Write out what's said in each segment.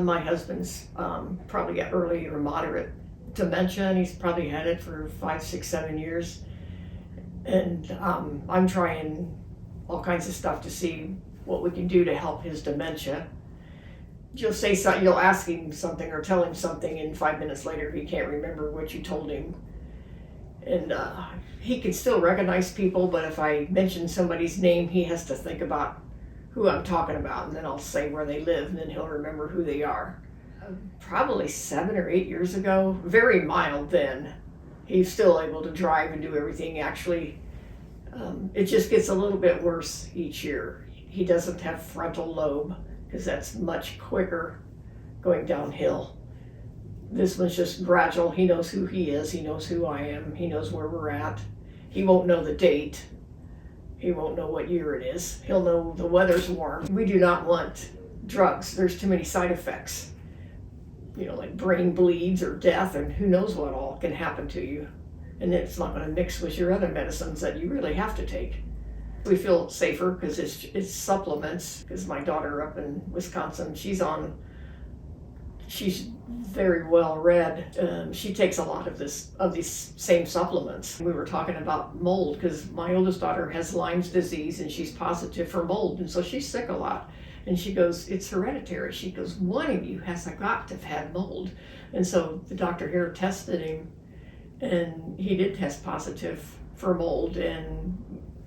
My husband's probably got early or moderate dementia, and he's probably had it for 5, 6, 7 years. And I'm trying all kinds of stuff to see what we can do to help his dementia. You'll say something, you'll ask him something or tell him something, and 5 minutes later he can't remember what you told him. And he can still recognize people, but if I mention somebody's name, he has to think about who I'm talking about, and then I'll say where they live, and then he'll remember who they are. Probably 7 or 8 years ago, very mild then. He's still able to drive and do everything. Actually, it just gets a little bit worse each year. He doesn't have frontal lobe because that's much quicker going downhill. This one's just gradual. He knows who he is. He knows who I am. He knows where we're at. He won't know the date. He won't know what year it is. He'll know the weather's warm. We do not want drugs. There's too many side effects. You know, like brain bleeds or death, and who knows what all can happen to you. And it's not going to mix with your other medicines that you really have to take. We feel safer because it's supplements. Because my daughter up in Wisconsin, she's very well read. She takes a lot of these same supplements. We were talking about mold because my oldest daughter has Lyme's disease and she's positive for mold, and so she's sick a lot. And she goes, it's hereditary. She goes, one of you has got to have had mold. And so the doctor here tested him, and he did test positive for mold. And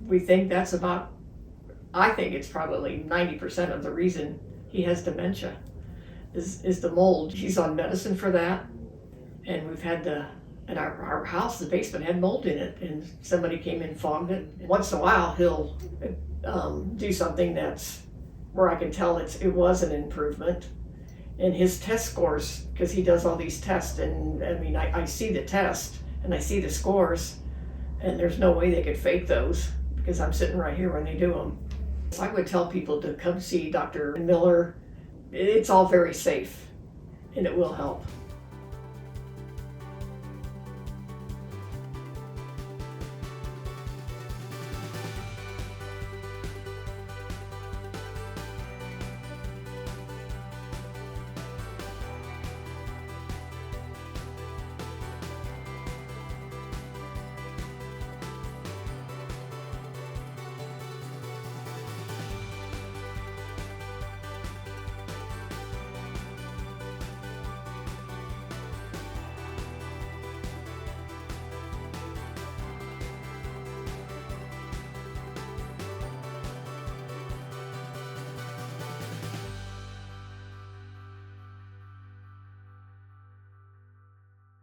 we think I think it's probably 90% of the reason he has dementia is the mold. He's on medicine for that. And we've had in our house, the basement had mold in it, and somebody came in and fogged it. Once in a while, he'll do something that's where I can tell it was an improvement. And his test scores, because he does all these tests, and I mean, I see the test and I see the scores, and there's no way they could fake those because I'm sitting right here when they do them. So I would tell people to come see Dr. Miller. It's all very safe, and it will help.